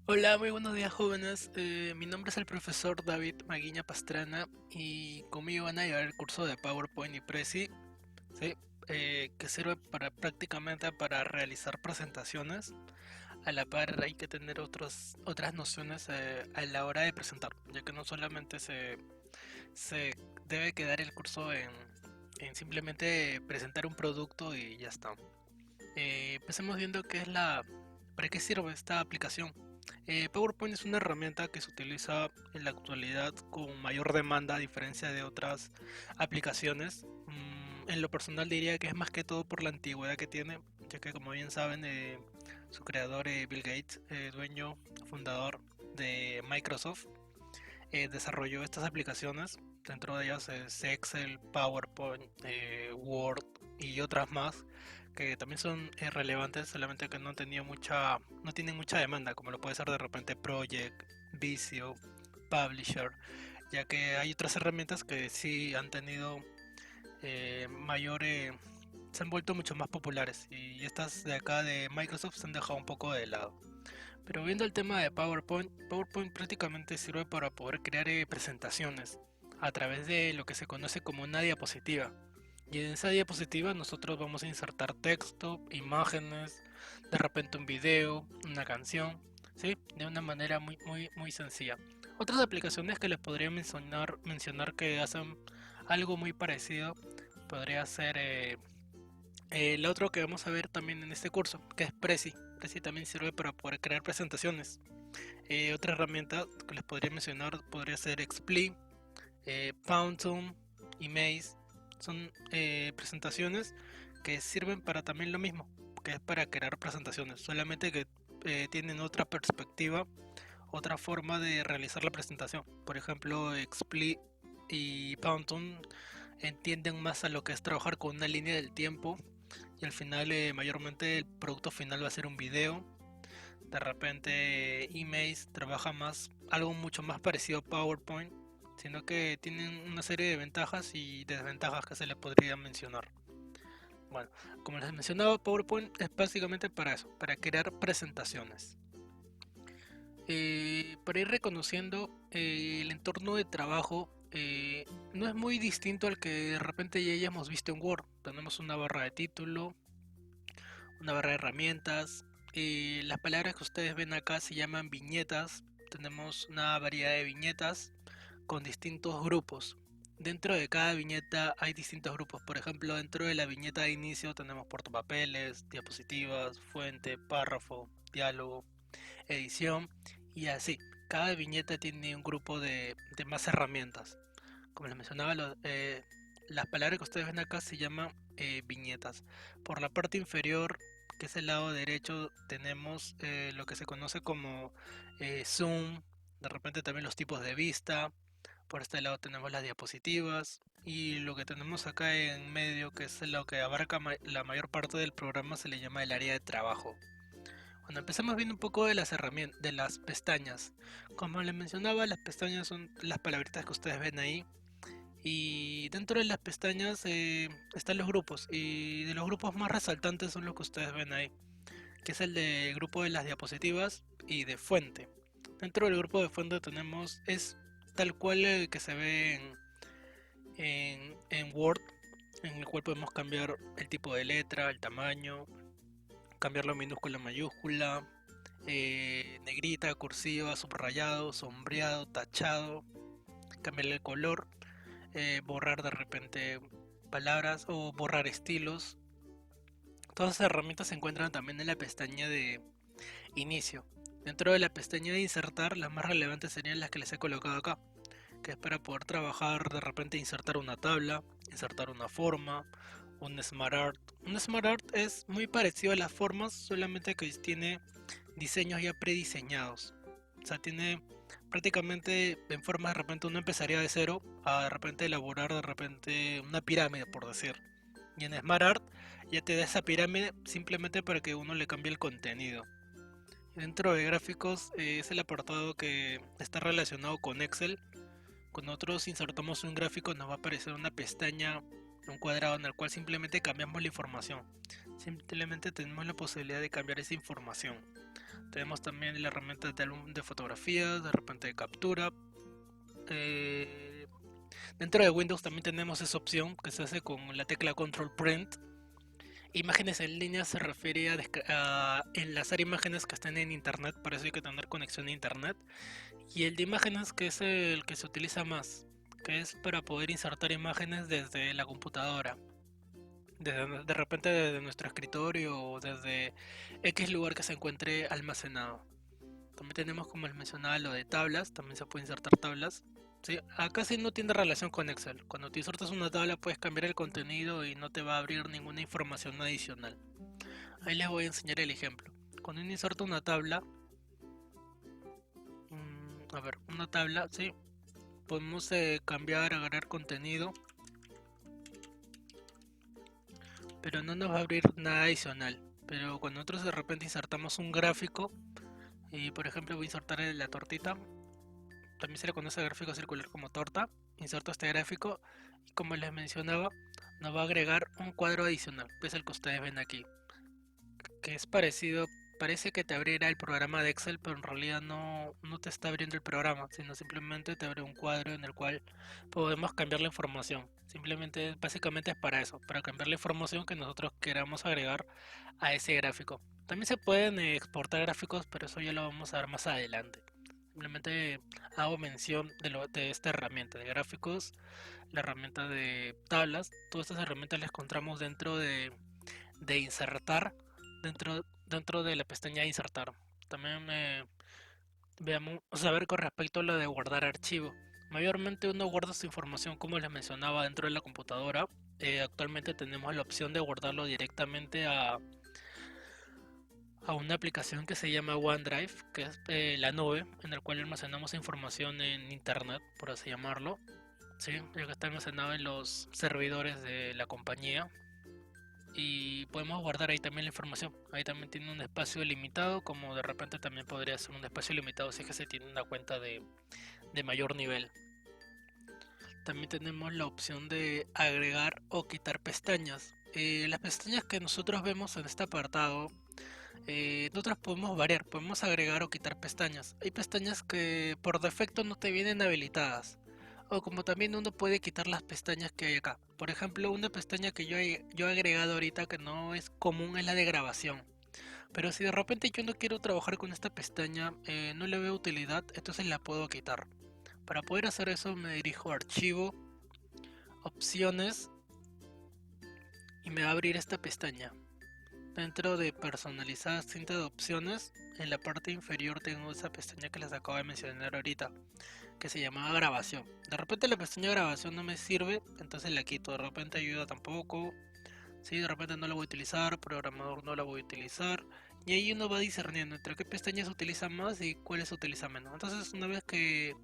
Hola, muy buenos días jóvenes. Mi nombre es el profesor David Maguiña Pastrana y conmigo van a llevar el curso de PowerPoint y Prezi, ¿sí? Que sirve prácticamente para realizar presentaciones. A la par hay que tener otras nociones a la hora de presentar, ya que no solamente se debe quedar el curso en simplemente presentar un producto y ya está. Empecemos viendo para qué sirve esta aplicación. PowerPoint es una herramienta que se utiliza en la actualidad con mayor demanda a diferencia de otras aplicaciones. En lo personal diría que es más que todo por la antigüedad que tiene, ya que como bien saben, su creador Bill Gates, dueño, fundador de Microsoft, desarrolló estas aplicaciones. Dentro de ellas es Excel, PowerPoint, Word y otras más que también son relevantes, solamente que no tienen mucha demanda, como lo puede ser de repente Project, Visio, Publisher, ya que hay otras herramientas que sí han tenido mayor, se han vuelto mucho más populares y estas de acá de Microsoft se han dejado un poco de lado. Pero viendo el tema de PowerPoint, PowerPoint prácticamente sirve para poder crear presentaciones a través de lo que se conoce como una diapositiva. Y en esa diapositiva nosotros vamos a insertar texto, imágenes, de repente un video, una canción, ¿sí? De una manera muy sencilla. Otras aplicaciones que les podría mencionar que hacen algo muy parecido podría ser el otro que vamos a ver también en este curso, que es Prezi. Prezi también sirve para poder crear presentaciones. Otra herramienta que les podría mencionar podría ser Xpli, Fountain y Maze. Son presentaciones que sirven para también lo mismo, que es para crear presentaciones, solamente que tienen otra perspectiva, otra forma de realizar la presentación. Por ejemplo, Xpli y Fountain entienden más a lo que es trabajar con una línea del tiempo y al final mayormente el producto final va a ser un video. De repente Emails trabaja más, algo mucho más parecido a PowerPoint, sino que tienen una serie de ventajas y desventajas que se le podría mencionar. Bueno, como les mencionaba, PowerPoint es básicamente para eso, para crear presentaciones. Para ir reconociendo el entorno de trabajo, no es muy distinto al que de repente ya hayamos visto en Word. Tenemos una barra de título, una barra de herramientas. Las palabras que ustedes ven acá se llaman viñetas. Tenemos una variedad de viñetas con distintos grupos. Dentro de cada viñeta hay distintos grupos. Por ejemplo, dentro de la viñeta de inicio tenemos portapapeles, diapositivas, fuente, párrafo, diálogo, edición y así. Cada viñeta tiene un grupo de más herramientas. Como les mencionaba, las palabras que ustedes ven acá se llaman viñetas. Por la parte inferior, que es el lado derecho, tenemos lo que se conoce como zoom, de repente también los tipos de vista. Por este lado tenemos las diapositivas y lo que tenemos acá en medio, que es lo que abarca la mayor parte del programa, se le llama el área de trabajo. Cuando empezamos viendo un poco de las herramientas, de las pestañas, como les mencionaba, las pestañas son las palabritas que ustedes ven ahí y dentro de las pestañas están los grupos y de los grupos más resaltantes son los que ustedes ven ahí, que es el de grupo de las diapositivas y de fuente. Dentro del grupo de fuente tenemos, es tal cual el que se ve en Word, en el cual podemos cambiar el tipo de letra, el tamaño, cambiarlo minúscula a mayúscula, negrita, cursiva, subrayado, sombreado, tachado, cambiarle el color, borrar de repente palabras o borrar estilos. Todas esas herramientas se encuentran también en la pestaña de inicio. Dentro de la pestaña de insertar, las más relevantes serían las que les he colocado acá, que es para poder trabajar de repente insertar una tabla, insertar una forma, un Smart Art. Un Smart Art es muy parecido a las formas, solamente que tiene diseños ya prediseñados. O sea, tiene prácticamente en forma de repente uno empezaría de cero a de repente elaborar de repente una pirámide, por decir. Y en Smart Art ya te da esa pirámide simplemente para que uno le cambie el contenido. Dentro de gráficos es el apartado que está relacionado con Excel. Cuando nosotros insertamos un gráfico nos va a aparecer una pestaña, un cuadrado en el cual simplemente cambiamos la información. Simplemente tenemos la posibilidad de cambiar esa información. Tenemos también la herramienta de álbum de fotografías, de repente de captura. Eh, Dentro de Windows también tenemos esa opción que se hace con la tecla Control Print. Imágenes en línea se refiere a enlazar imágenes que estén en internet, para eso hay que tener conexión a internet. Y el de imágenes, que es el que se utiliza más, que es para poder insertar imágenes desde la computadora, de repente desde nuestro escritorio o desde X lugar que se encuentre almacenado. También tenemos, como les mencionaba, lo de tablas, también se puede insertar tablas. Sí, acá sí no tiene relación con Excel. Cuando te insertas una tabla puedes cambiar el contenido y no te va a abrir ninguna información adicional. Ahí les voy a enseñar el ejemplo. Cuando uno inserta una tabla, a ver, una tabla, sí, podemos cambiar, agregar contenido, pero no nos va a abrir nada adicional. Pero cuando nosotros de repente insertamos un gráfico, y por ejemplo voy a insertar la tortita, también se le conoce al gráfico circular como torta, inserto este gráfico y como les mencionaba, nos va a agregar un cuadro adicional, que es el que ustedes ven aquí, que es parecido, parece que te abrirá el programa de Excel, pero en realidad no te está abriendo el programa, sino simplemente te abre un cuadro en el cual podemos cambiar la información. Simplemente, básicamente es para eso, para cambiar la información que nosotros queramos agregar a ese gráfico. También se pueden exportar gráficos, pero eso ya lo vamos a ver más adelante. Simplemente hago mención de esta herramienta de gráficos, la herramienta de tablas. Todas estas herramientas las encontramos dentro de insertar, dentro de la pestaña insertar. También veamos, a ver con respecto a lo de guardar archivo. Mayormente uno guarda su información, como les mencionaba, dentro de la computadora. Actualmente tenemos la opción de guardarlo directamente a una aplicación que se llama OneDrive, que es la nube en la cual almacenamos información en internet, por así llamarlo. Sí, ya que está almacenado en los servidores de la compañía y podemos guardar ahí también la información. Ahí también tiene un espacio limitado, como de repente también podría ser un espacio limitado si es que se tiene una cuenta de mayor nivel. También tenemos la opción de agregar o quitar pestañas. Las pestañas que nosotros vemos en este apartado, nosotros podemos variar, podemos agregar o quitar pestañas. Hay pestañas que por defecto no te vienen habilitadas. O como también uno puede quitar las pestañas que hay acá. Por ejemplo, una pestaña que yo he agregado ahorita que no es común es la de grabación. Pero si de repente yo no quiero trabajar con esta pestaña, no le veo utilidad, entonces la puedo quitar. Para poder hacer eso me dirijo a archivo, opciones y me va a abrir esta pestaña. Dentro de personalizar cinta de opciones, en la parte inferior tengo esa pestaña que les acabo de mencionar ahorita, que se llamaba grabación. De repente la pestaña grabación no me sirve, entonces la quito. De repente ayuda tampoco. Si de repente no la voy a utilizar, programador no la voy a utilizar. Y ahí uno va discerniendo entre qué pestañas se utiliza más y cuáles se utilizan menos. Entonces una vez que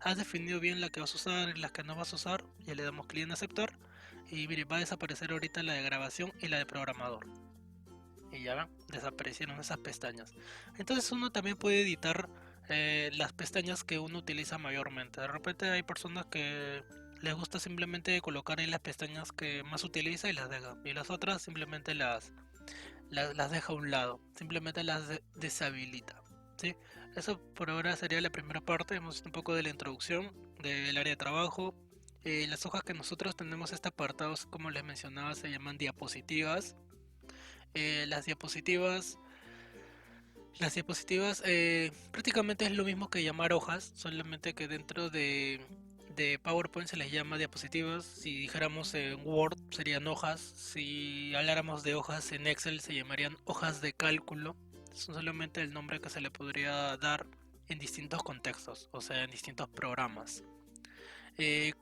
has definido bien la que vas a usar y las que no vas a usar, ya le damos clic en aceptar. Y mire, va a desaparecer ahorita la de grabación y la de programador. Y ya ven, desaparecieron esas pestañas. Entonces uno también puede editar las pestañas que uno utiliza mayormente. De repente hay personas que les gusta simplemente colocar ahí las pestañas que más utiliza y las deja. Y las otras simplemente las deja a un lado. Simplemente las deshabilita. ¿Sí? Eso por ahora sería la primera parte. Hemos visto un poco de la introducción del área de trabajo. Las hojas que nosotros tenemos este apartado, como les mencionaba, se llaman diapositivas. Las diapositivas, prácticamente es lo mismo que llamar hojas, solamente que dentro de PowerPoint se les llama diapositivas. Si dijéramos en Word serían hojas, si habláramos de hojas en Excel se llamarían hojas de cálculo. Son solamente el nombre que se le podría dar en distintos contextos, o sea, en distintos programas.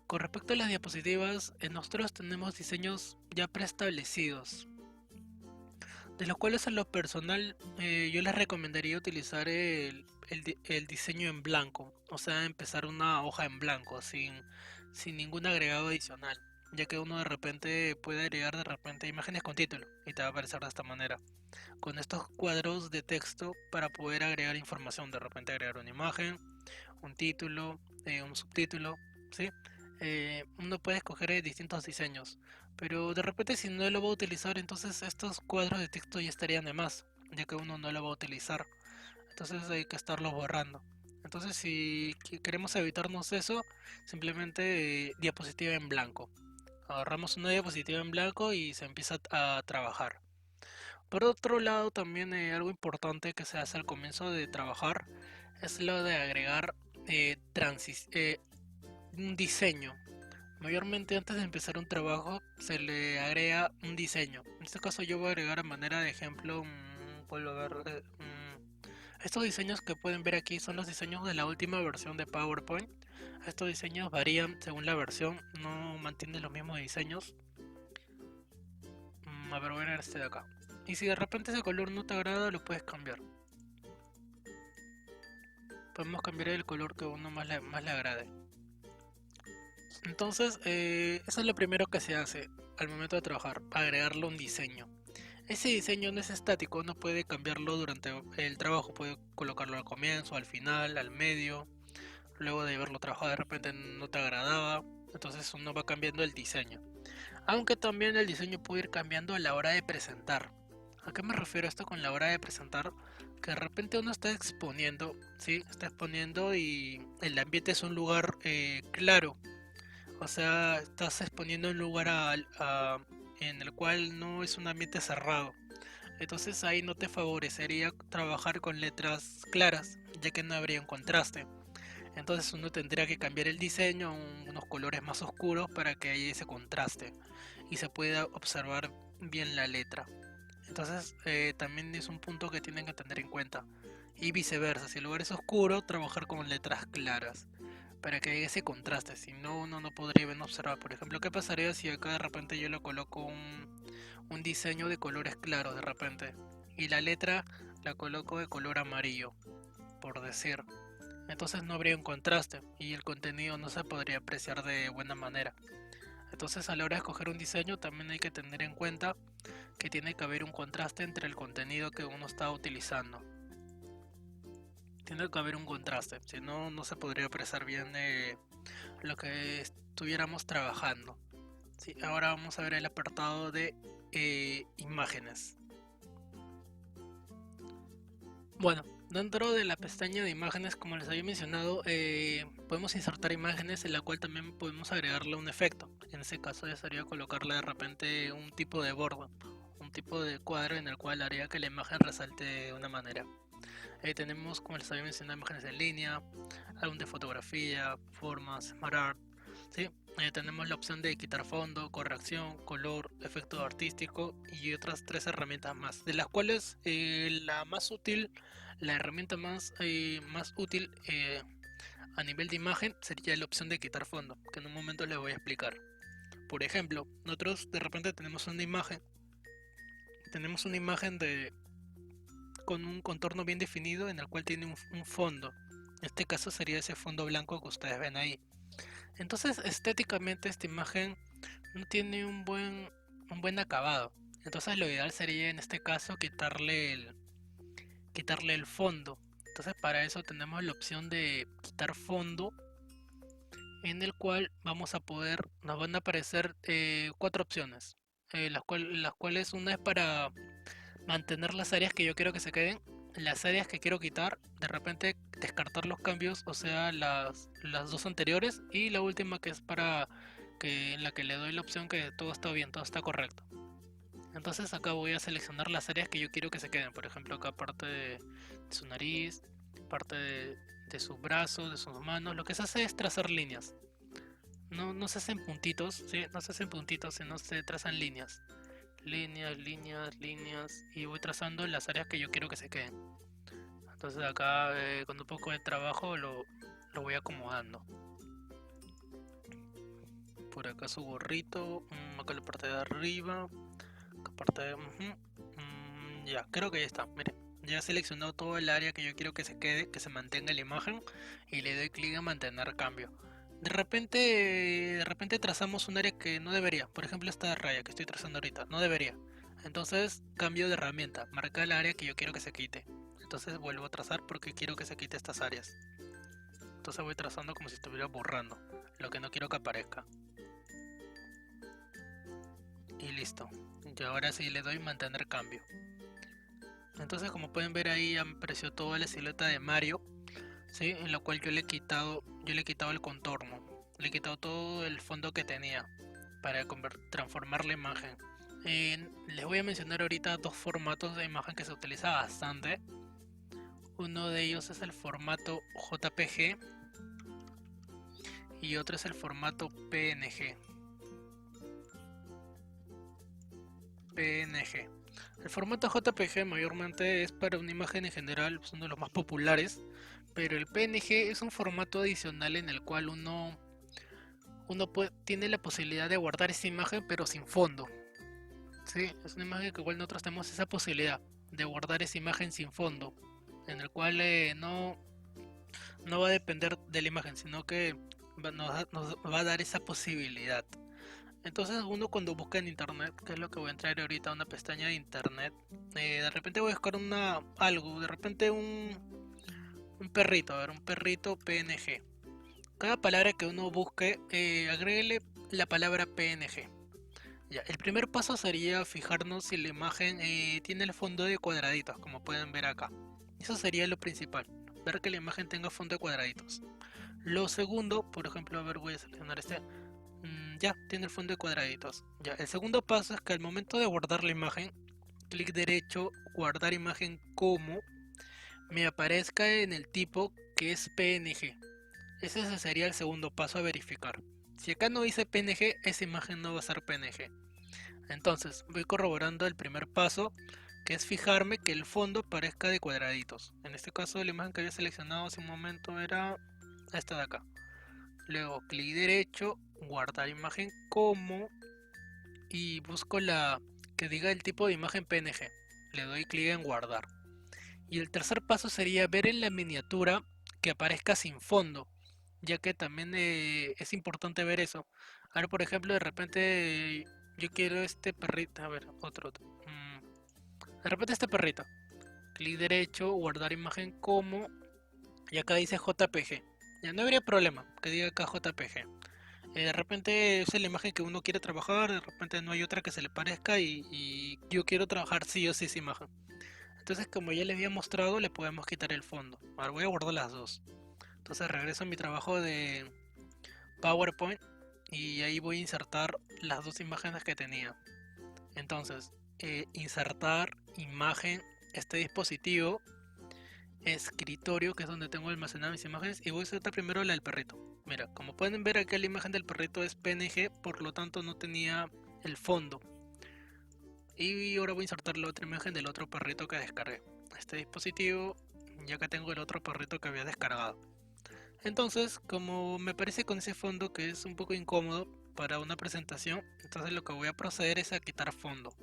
Con respecto a las diapositivas, nosotros tenemos diseños ya preestablecidos, de los cuales en lo personal yo les recomendaría utilizar el diseño en blanco, o sea, empezar una hoja en blanco, sin ningún agregado adicional, ya que uno de repente puede agregar de repente imágenes con título y te va a aparecer de esta manera, con estos cuadros de texto para poder agregar información, de repente agregar una imagen, un título, un subtítulo, ¿sí? Uno puede escoger distintos diseños, pero de repente si no lo va a utilizar, entonces estos cuadros de texto ya estarían de más, ya que uno no lo va a utilizar. entonces hay que estarlos borrando. Entonces si queremos evitarnos eso, simplemente diapositiva en blanco. Agarramos una diapositiva en blanco y se empieza a trabajar. Por otro lado, también algo importante que se hace al comienzo de trabajar es lo de agregar un diseño. Mayormente antes de empezar un trabajo se le agrega un diseño. En este caso yo voy a agregar a manera de ejemplo, vuelvo a ver, estos diseños que pueden ver aquí son los diseños de la última versión de PowerPoint. Estos diseños varían según la versión, no mantienen los mismos diseños. A ver, voy a ver este de acá. Y si de repente ese color no te agrada, lo puedes cambiar. Podemos cambiar el color que a uno más le agrade. Entonces, eso es lo primero que se hace al momento de trabajar, agregarle un diseño. Ese diseño no es estático, uno puede cambiarlo durante el trabajo, puede colocarlo al comienzo, al final, al medio. Luego de verlo trabajado de repente no te agradaba, entonces uno va cambiando el diseño. Aunque también el diseño puede ir cambiando a la hora de presentar. ¿A qué me refiero esto con la hora de presentar? Que de repente uno está exponiendo, ¿sí? Está exponiendo y el ambiente es un lugar claro. O sea, estás exponiendo un lugar en el cual no es un ambiente cerrado. Entonces ahí no te favorecería trabajar con letras claras, ya que no habría un contraste. Entonces uno tendría que cambiar el diseño a unos colores más oscuros para que haya ese contraste y se pueda observar bien la letra. Entonces también es un punto que tienen que tener en cuenta. Y viceversa, si el lugar es oscuro, trabajar con letras claras para que haya ese contraste. Si no, uno no podría bien observar. Por ejemplo, ¿qué pasaría si acá de repente yo le coloco un diseño de colores claros de repente y la letra la coloco de color amarillo, por decir? Entonces no habría un contraste y el contenido no se podría apreciar de buena manera. Entonces a la hora de escoger un diseño también hay que tener en cuenta que tiene que haber un contraste entre el contenido que uno está utilizando. Tiene que haber un contraste, si no, no se podría apreciar bien lo que estuviéramos trabajando. Sí, ahora vamos a ver el apartado de imágenes. Bueno, dentro de la pestaña de imágenes, como les había mencionado, podemos insertar imágenes en la cual también podemos agregarle un efecto. En ese caso ya sería colocarle de repente un tipo de bordo, un tipo de cuadro en el cual haría que la imagen resalte de una manera. Tenemos, como les había mencionado, imágenes en línea, álbum de fotografía, formas, smart art. ¿Sí? Tenemos la opción de quitar fondo, corrección, color, efecto artístico y otras tres herramientas más, de las cuales la más útil, la herramienta más útil a nivel de imagen sería la opción de quitar fondo, que en un momento les voy a explicar. Por ejemplo, nosotros de repente tenemos una imagen con un contorno bien definido en el cual tiene un fondo. En este caso sería ese fondo blanco que ustedes ven ahí. Entonces estéticamente esta imagen no tiene un buen acabado. Entonces lo ideal sería en este caso quitarle el fondo. Entonces para eso tenemos la opción de quitar fondo, en el cual nos van a aparecer cuatro opciones. Las cuales una es para mantener las áreas que yo quiero que se queden, las áreas que quiero quitar, de repente descartar los cambios, o sea, las dos anteriores, y la última que es para que en la que le doy la opción que todo está bien, todo está correcto. Entonces acá voy a seleccionar las áreas que yo quiero que se queden, por ejemplo acá parte de su nariz, parte de sus brazos, de sus manos. Lo que se hace es trazar líneas. No se hacen puntitos, ¿sí? No se hacen puntitos, sino se trazan líneas. Líneas, líneas, líneas, y voy trazando las áreas que yo quiero que se queden. Entonces acá con un poco de trabajo lo voy acomodando. Por acá su gorrito, acá la parte de arriba, acá parte de... ya, creo que ya está, miren. Ya he seleccionado todo el área que yo quiero que se quede, que se mantenga la imagen, y le doy clic en mantener cambio. De repente trazamos un área que no debería. Por ejemplo, esta raya que estoy trazando ahorita, no debería. Entonces cambio de herramienta, marca el área que yo quiero que se quite. Entonces vuelvo a trazar porque quiero que se quite estas áreas. Entonces voy trazando como si estuviera borrando lo que no quiero que aparezca. Y listo. Y ahora sí le doy mantener cambio. Entonces, como pueden ver ahí, ya me apareció toda la silueta de Mario, ¿sí? En la cual yo le he quitado el contorno, le he quitado todo el fondo que tenía para transformar la imagen. Les voy a mencionar ahorita dos formatos de imagen que se utiliza bastante. Uno de ellos es el formato JPG y otro es el formato PNG. El formato JPG mayormente es para una imagen en general, son de los más populares, pero el PNG es un formato adicional en el cual tiene la posibilidad de guardar esa imagen pero sin fondo. Sí, es una imagen que igual nosotros tenemos esa posibilidad de guardar esa imagen sin fondo, en el cual no va a depender de la imagen, sino que nos va a dar esa posibilidad. Entonces uno cuando busca en internet, que es lo que voy a entrar ahorita a una pestaña de internet, de repente voy a buscar algo, de repente un perrito, a ver, un perrito PNG. Cada palabra que uno busque, agréguele la palabra PNG. Ya, el primer paso sería fijarnos si la imagen tiene el fondo de cuadraditos, como pueden ver acá. Eso sería lo principal, ver que la imagen tenga fondo de cuadraditos. Lo segundo, por ejemplo, a ver, voy a seleccionar este. Ya, tiene el fondo de cuadraditos. Ya, el segundo paso es que al momento de guardar la imagen, clic derecho, guardar imagen como, me aparezca en el tipo que es PNG. Ese sería el segundo paso a verificar. Si acá no dice PNG, esa imagen no va a ser PNG. Entonces, voy corroborando el primer paso, que es fijarme que el fondo parezca de cuadraditos. En este caso, la imagen que había seleccionado hace un momento era esta de acá. Luego, clic derecho, guardar imagen como, y busco la que diga el tipo de imagen PNG. Le doy clic en guardar. Y el tercer paso sería ver en la miniatura que aparezca sin fondo, ya que también es importante ver eso. Ahora, por ejemplo, de repente yo quiero este perrito, a ver, otro. De repente este perrito. Clic derecho, guardar imagen como, y acá dice JPG. Ya no habría problema que diga acá JPG. De repente esa es la imagen que uno quiere trabajar, de repente no hay otra que se le parezca y yo quiero trabajar sí o sí esa imagen. Entonces, como ya les había mostrado, le podemos quitar el fondo. Ahora voy a guardar las dos. Entonces regreso a mi trabajo de PowerPoint y ahí voy a insertar las dos imágenes que tenía. Entonces, insertar imagen, este dispositivo, escritorio, que es donde tengo almacenadas mis imágenes, y voy a insertar primero la del perrito. Mira, como pueden ver acá la imagen del perrito es PNG, por lo tanto no tenía el fondo. Y ahora voy a insertar la otra imagen del otro perrito que descargué. Este dispositivo, ya que tengo el otro perrito que había descargado. Entonces, como me parece con ese fondo que es un poco incómodo para una presentación, entonces lo que voy a proceder es a quitar fondo.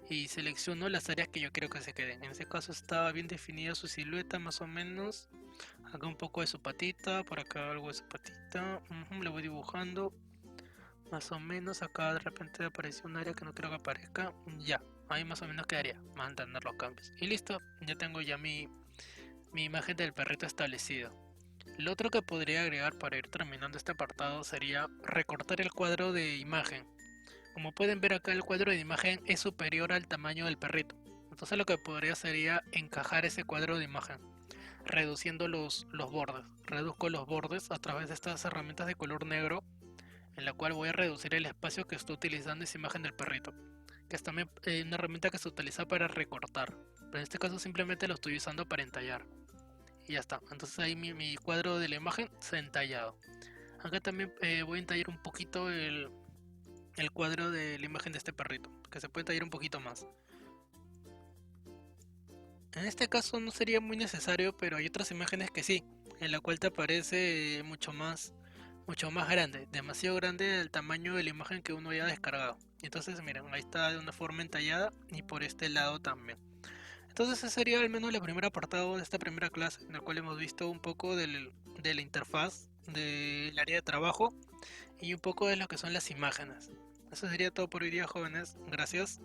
Y selecciono las áreas que yo quiero que se queden. En este caso estaba bien definida su silueta más o menos. Acá un poco de su patita, por acá algo de su patita. Lo voy dibujando. Más o menos acá de repente apareció un área que no quiero que aparezca. Ya, ahí más o menos quedaría. Mantener los cambios. Y listo, ya tengo ya mi imagen del perrito establecido. Lo otro que podría agregar para ir terminando este apartado sería recortar el cuadro de imagen. Como pueden ver acá, el cuadro de imagen es superior al tamaño del perrito. Entonces lo que podría sería encajar ese cuadro de imagen, reduciendo los bordes. Reduzco los bordes a través de estas herramientas de color negro, en la cual voy a reducir el espacio que estoy utilizando esa imagen del perrito, que es también una herramienta que se utiliza para recortar. Pero en este caso simplemente lo estoy usando para entallar. Y ya está. Entonces ahí mi cuadro de la imagen se ha entallado. Acá también voy a entallar un poquito el cuadro de la imagen de este perrito, que se puede tallar un poquito más. En este caso no sería muy necesario, pero hay otras imágenes que sí, en la cual te aparece mucho más grande, demasiado grande el tamaño de la imagen que uno haya descargado. Entonces miren, ahí está de una forma entallada y por este lado también. Entonces ese sería al menos el primer apartado de esta primera clase, en el cual hemos visto un poco de la interfaz, del área de trabajo y un poco de lo que son las imágenes. Eso sería todo por hoy día, jóvenes. Gracias.